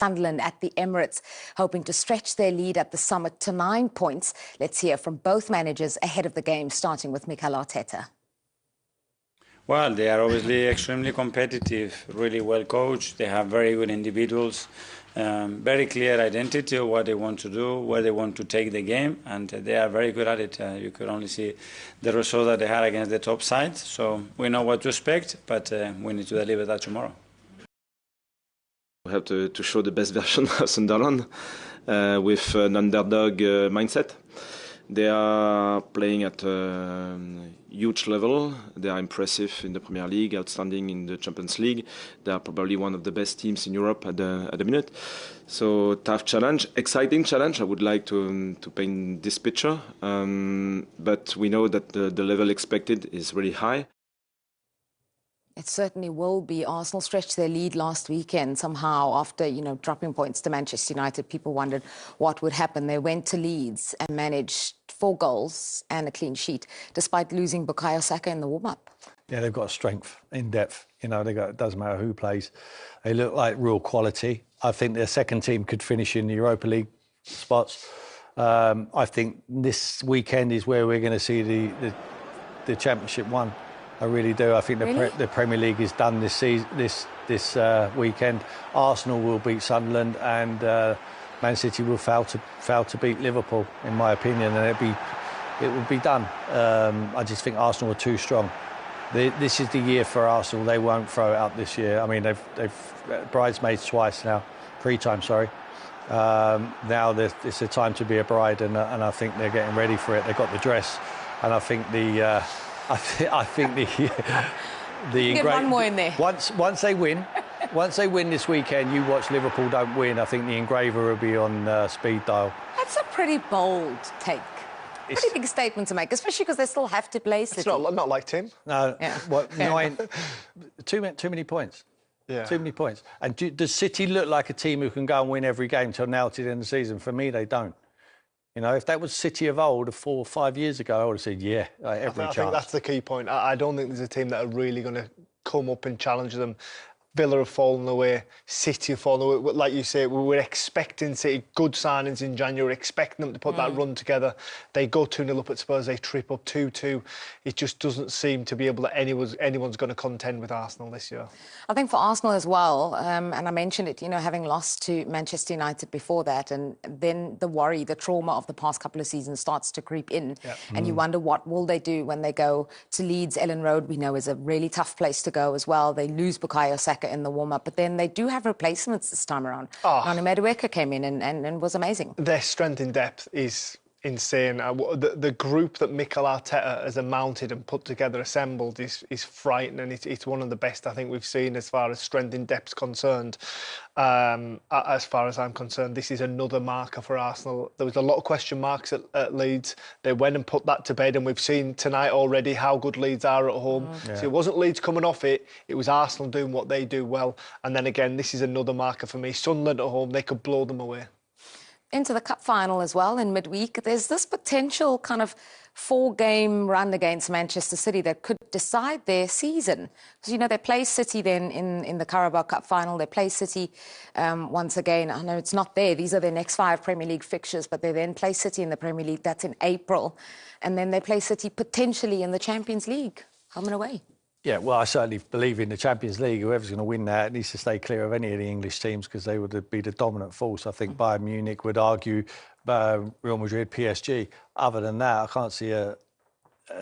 Sunderland at the Emirates, hoping to stretch their lead at the summit to 9 points. Let's hear from both managers ahead of the game, starting with Mikel Arteta. Well, they are obviously extremely competitive, really well coached. They have very good individuals, very clear identity of what they want to do, where they want to take the game, and they are very good at it. You could only see the result that they had against the top side. So we know what to expect, but we need to deliver that tomorrow. We have to show the best version of Sunderland with an underdog mindset. They are playing at a huge level. They are impressive in the Premier League, outstanding in the Champions League. They are probably one of the best teams in Europe at the minute. So tough challenge, exciting challenge. I would like to paint this picture, but we know that the level expected is really high. It certainly will be. Arsenal stretched their lead last weekend somehow after, dropping points to Manchester United. People wondered what would happen. They went to Leeds and managed 4 goals and a clean sheet, despite losing Bukayo Saka in the warm-up. Yeah, they've got a strength in depth. It doesn't matter who plays. They look like real quality. I think their second team could finish in the Europa League spots. I think this weekend is where we're going to see the Championship won. I really do. I think the Premier League is done this season, this weekend. Arsenal will beat Sunderland, and Man City will fail to beat Liverpool, in my opinion, and it will be done. I just think Arsenal are too strong. This is the year for Arsenal. They won't throw it up this year. I mean, they've bridesmaids twice now, 3 times, sorry. Now it's the time to be a bride, and I think they're getting ready for it. They've got the dress, and I think I think the get one more in there. Once they win this weekend, you watch Liverpool don't win. I think the engraver will be on speed dial. That's a pretty bold take. Pretty big statement to make, especially because they still have to play City. It's not like Tim. No, yeah. Too many points. Yeah. Too many points. And does City look like a team who can go and win every game till now to the end of the season? For me, they don't. If that was City of old 4 or 5 years ago, I would have said, yeah, every chance. I think that's the key point. I don't think there's a team that are really going to come up and challenge them. Villa have fallen away, City have fallen away. Like you say, we were expecting City, good signings in January, expecting them to put that run together. They go 2-0 up at Spurs, they trip up 2-2. It just doesn't seem to be able that anyone's going to contend with Arsenal this year. I think for Arsenal as well, and I mentioned it, having lost to Manchester United before that, and then the worry, the trauma of the past couple of seasons starts to creep in. Yeah. And you wonder what will they do when they go to Leeds. Ellen Road, we know, is a really tough place to go as well. They lose Bukayo Saka in the warm-up, but then they do have replacements this time around. Nani Madueke came in and was amazing. Their strength in depth is insane. The group that Mikel Arteta has mounted and put together, assembled, is frightening. It's one of the best I think we've seen as far as strength in depth's concerned. As far as I'm concerned, this is another marker for Arsenal. There was a lot of question marks at Leeds. They went and put that to bed, and we've seen tonight already how good Leeds are at home. Yeah. So it wasn't Leeds coming off it, it was Arsenal doing what they do well. And then again, this is another marker for me. Sunderland at home, they could blow them away. Into the cup final as well in midweek. There's this potential kind of 4-game run against Manchester City that could decide their season. Because, they play City then in the Carabao Cup final. They play City once again. I know it's not there. These are their next 5 Premier League fixtures, but they then play City in the Premier League. That's in April. And then they play City potentially in the Champions League, home and away. Yeah, well, I certainly believe in the Champions League. Whoever's going to win that needs to stay clear of any of the English teams because they would be the dominant force. I think Bayern Munich would argue Real Madrid, PSG. Other than that, I can't see a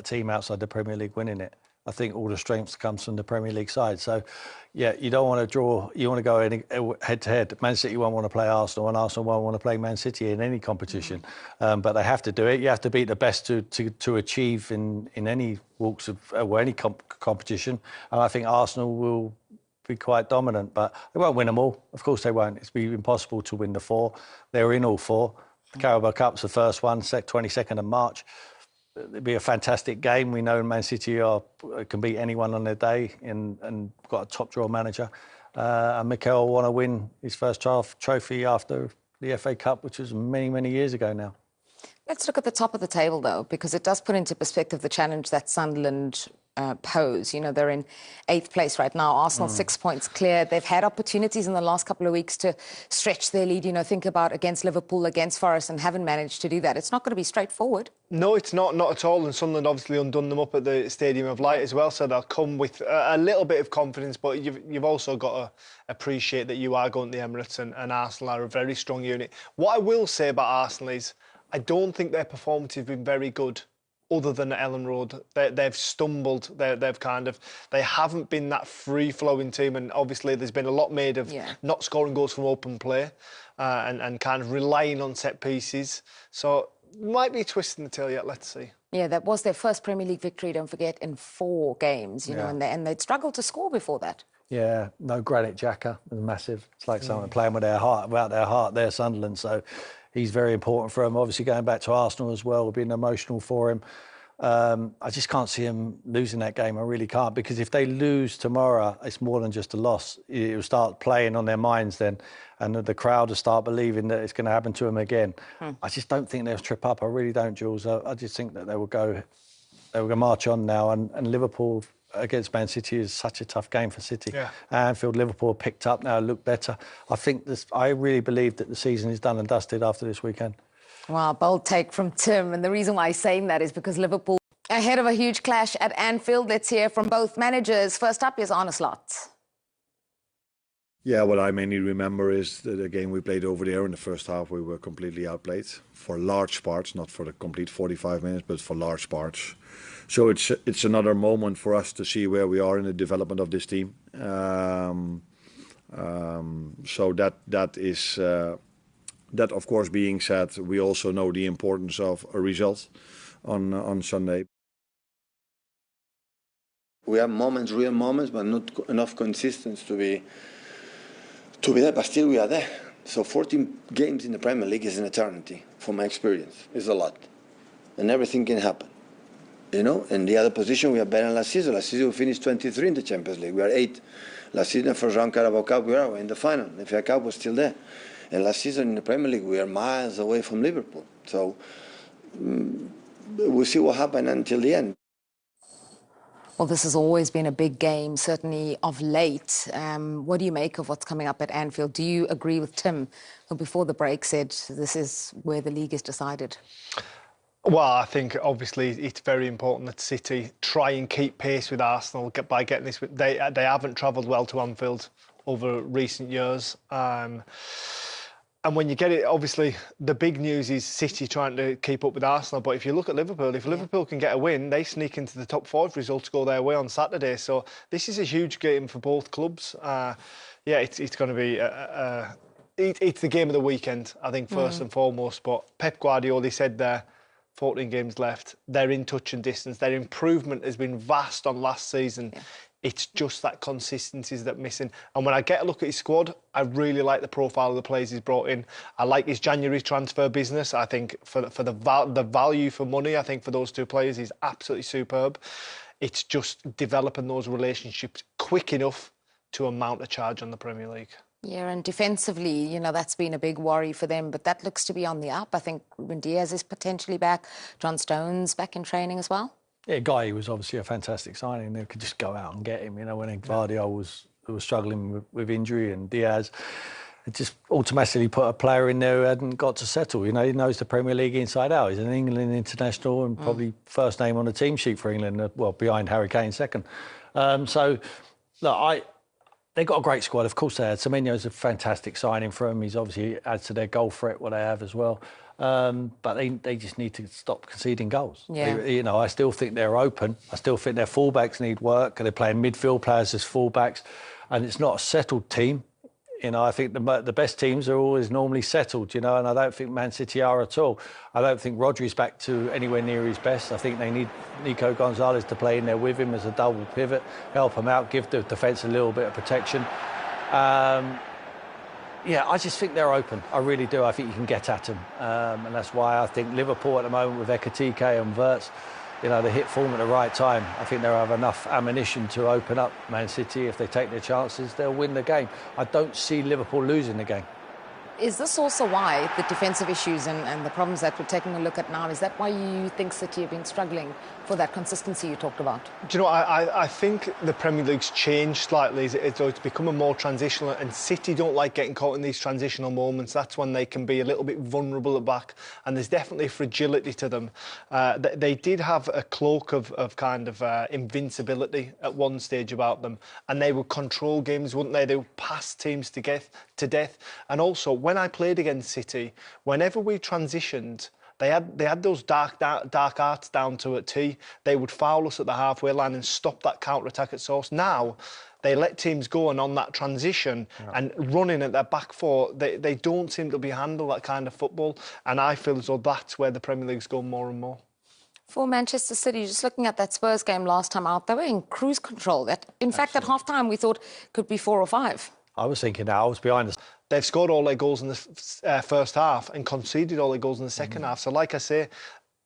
team outside the Premier League winning it. I think all the strength comes from the Premier League side. So, yeah, you don't want to draw. You want to go head-to-head. Man City won't want to play Arsenal, and Arsenal won't want to play Man City in any competition. But they have to do it. You have to beat the best to achieve in any walks of or any competition. And I think Arsenal will be quite dominant, but they won't win them all. Of course they won't. It's be impossible to win the 4. They're in all 4. The Carabao Cup's the first one, 22nd of March. It'll be a fantastic game. We know Man City can beat anyone on their day and got a top draw manager. And Mikel will want to win his first trophy after the FA Cup, which was many, many years ago now. Let's look at the top of the table, though, because it does put into perspective the challenge that Sunderland pose. You know, they're in 8th place right now. Arsenal 6 points clear. They've had opportunities in the last couple of weeks to stretch their lead. You know, think about against Liverpool, against Forest, and haven't managed to do that. It's not going to be straightforward. No, it's not at all. And Sunderland obviously undone them up at the Stadium of Light as well, so they'll come with a little bit of confidence. But you've also got to appreciate that you are going to the Emirates, and Arsenal are a very strong unit. What I will say about Arsenal is I don't think their performance has been very good. Other than at Ellen Road, they've stumbled. They haven't been that free-flowing team, and obviously there's been a lot made of not scoring goals from open play, and kind of relying on set pieces. So might be twisting the tail yet. Let's see. Yeah, that was their first Premier League victory. Don't forget, in 4 games. You know, and they'd struggled to score before that. Yeah, no Granit Xhaka is massive. It's like someone playing with their heart, about their heart. They're Sunderland, so he's very important for him. Obviously, going back to Arsenal as well will be emotional for him. I just can't see him losing that game. I really can't, because if they lose tomorrow, it's more than just a loss. It will start playing on their minds then, and the crowd will start believing that it's going to happen to them again. I just don't think they'll trip up. I really don't, Jules. I just think that they will go march on now, and Liverpool against Man City is such a tough game for City. Anfield, Liverpool picked up now, look better. I really believe that the season is done and dusted after this weekend. Well, bold take from Tim, and the reason why he's saying that is because Liverpool ahead of a huge clash at Anfield. Let's hear from both managers. First up is Arne Slot. Yeah, what I mainly remember is the game we played over there in the first half. We were completely outplayed for large parts, not for the complete 45 minutes, but for large parts. So it's another moment for us to see where we are in the development of this team. So that is that, of course, being said, we also know the importance of a result on Sunday. We have moments, real moments, but not enough consistency to be there. But still, we are there. So 14 games in the Premier League is an eternity, from my experience. It's a lot, and everything can happen. You know, in the other position, we are better than last season. Last season, we finished 23 in the Champions League. We are 8. Last season, first round Carabao Cup, we were in the final. The FA Cup was still there. And last season in the Premier League, we are miles away from Liverpool. So we'll see what happens until the end. Well, this has always been a big game, certainly of late. What do you make of what's coming up at Anfield? Do you agree with Tim, who before the break said this is where the league is decided? Well, I think obviously it's very important that City try and keep pace with Arsenal by getting this. They haven't travelled well to Anfield over recent years. And when you get it, obviously, the big news is City trying to keep up with Arsenal. But if you look at Liverpool, if Liverpool can get a win, they sneak into the top 4 if results go their way on Saturday. So this is a huge game for both clubs. It's going to be it's the game of the weekend, I think, first and foremost. But Pep Guardiola said there, 14 games left. They're in touch and distance. Their improvement has been vast on last season. Yeah. It's just that consistency that's missing. And when I get a look at his squad, I really like the profile of the players he's brought in. I like his January transfer business. I think for the value for money, I think for those 2 players is absolutely superb. It's just developing those relationships quick enough to amount a charge on the Premier League. Yeah, and defensively, you know, that's been a big worry for them, but that looks to be on the up. I think Ruben Diaz is potentially back. John Stones back in training as well. Yeah, Guy was obviously a fantastic signing. They could just go out and get him, you know, when Guardiola was struggling with injury, and Diaz it just automatically put a player in there who hadn't got to settle. You know, he knows the Premier League inside out. He's an England international and probably first name on the team sheet for England, well, behind Harry Kane second. So, look, they got a great squad. Of course they had. Semenyo's a fantastic signing for them. He's obviously adds to their goal threat, what they have as well. But they just need to stop conceding goals. Yeah. You know, I still think they're open. I still think their fullbacks need work. They're playing midfield players as fullbacks, and it's not a settled team. You know, I think the best teams are always normally settled, you know, and I don't think Man City are at all. I don't think Rodri's back to anywhere near his best. I think they need Nico Gonzalez to play in there with him as a double pivot, help him out, give the defence a little bit of protection. Yeah, I just think they're open. I really do. I think you can get at them. And that's why I think Liverpool at the moment with Ekitike and Wirtz, you know, they hit form at the right time. I think they'll have enough ammunition to open up Man City. If they take their chances, they'll win the game. I don't see Liverpool losing the game. Is this also why the defensive issues and the problems that we're taking a look at now, is that why you think City have been struggling for that consistency you talked about? Do you know, I think the Premier League's changed slightly. It's become a more transitional, and City don't like getting caught in these transitional moments. That's when they can be a little bit vulnerable at back, and there's definitely fragility to them. They did have a cloak of kind of invincibility at one stage about them, and they would control games, wouldn't they? They would pass teams to death. And also, when I played against City, whenever we transitioned, they had those dark arts down to a T. They would foul us at the halfway line and stop that counter-attack at source. Now, they let teams go, and on that transition and running at their back four, they don't seem to be handle that kind of football. And I feel as though that's where the Premier League's going more and more. For Manchester City, just looking at that Spurs game last time out, they were in cruise control. In fact, at half-time, we thought could be 4 or 5. I was thinking now, I was behind us. They've scored all their goals in the first half and conceded all their goals in the second half. So, like I say,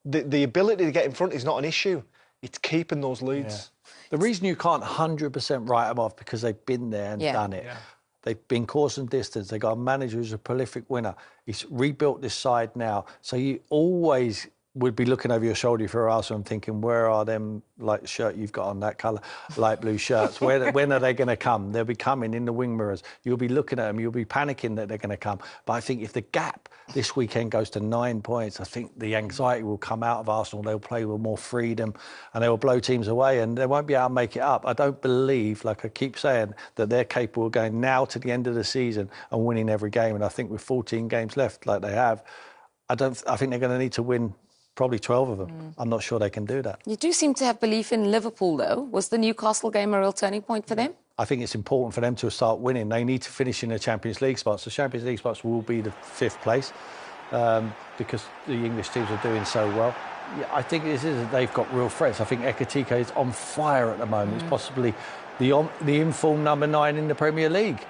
the ability to get in front is not an issue. It's keeping those leads. Yeah. The reason you can't 100% write them off because they've been there and done it. Yeah. They've been causing distance. They've got a manager who's a prolific winner. He's rebuilt this side now. So you always would be looking over your shoulder if you're Arsenal and thinking, where are them, like shirt you've got on, that colour, light blue shirts? When are they going to come? They'll be coming in the wing mirrors. You'll be looking at them. You'll be panicking that they're going to come. But I think if the gap this weekend goes to 9 points, I think the anxiety will come out of Arsenal. They'll play with more freedom and they will blow teams away and they won't be able to make it up. I don't believe, like I keep saying, that they're capable of going now to the end of the season and winning every game. And I think with 14 games left, like they have, I think they're going to need to win probably 12 of them. I'm not sure they can do that. You do seem to have belief in Liverpool, though. Was the Newcastle game a real turning point for them? I think it's important for them to start winning. They need to finish in the Champions League spots. The Champions League spots will be the 5th place because the English teams are doing so well. Yeah, I think this is they've got real threats. I think Ekitike is on fire at the moment. It's possibly the informed number 9 in the Premier League.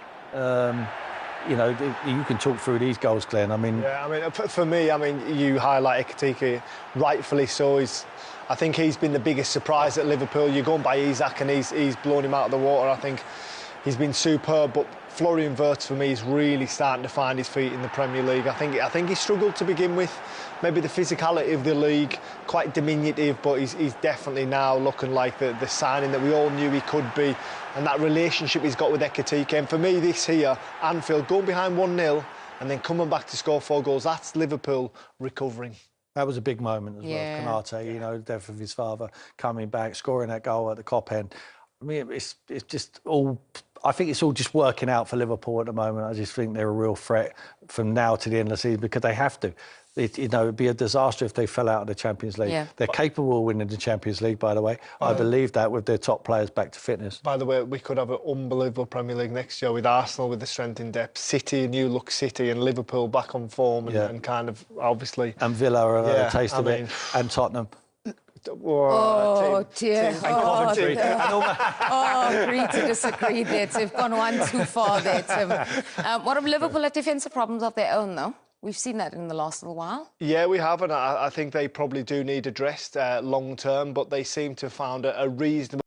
You know, you can talk through these goals, Glenn. I mean, yeah, I mean, for me, I mean, you highlight Ekitike, rightfully so. I think he's been the biggest surprise at Liverpool. You're going by Isak, and he's blown him out of the water. I think he's been superb, but Florian Wirtz for me is really starting to find his feet in the Premier League. I think he struggled to begin with. Maybe the physicality of the league, quite diminutive, but he's definitely now looking like the signing that we all knew he could be. And that relationship he's got with Ekitike. And for me, this here, Anfield, going behind 1-0 and then coming back to score 4 goals, that's Liverpool recovering. That was a big moment as well. Konate, you know, the death of his father, coming back, scoring that goal at the Kop end. I mean, it's just all... I think it's all just working out for Liverpool at the moment. I just think they're a real threat from now to the end of the season because they have to. It'd be a disaster if they fell out of the Champions League. Yeah. They're capable of winning the Champions League, by the way. I believe that with their top players back to fitness. By the way, we could have an unbelievable Premier League next year with Arsenal with the strength in depth, City, a new look City, and Liverpool back on form and kind of obviously. And Villa are a taste of it, and Tottenham. Oh, dear. Agree to disagree there, Tim. Gone one too far there, Tim. What have Liverpool had defensive problems of their own, though? We've seen that in the last little while. Yeah, we have, and I think they probably do need addressed long-term, but they seem to have found a reasonable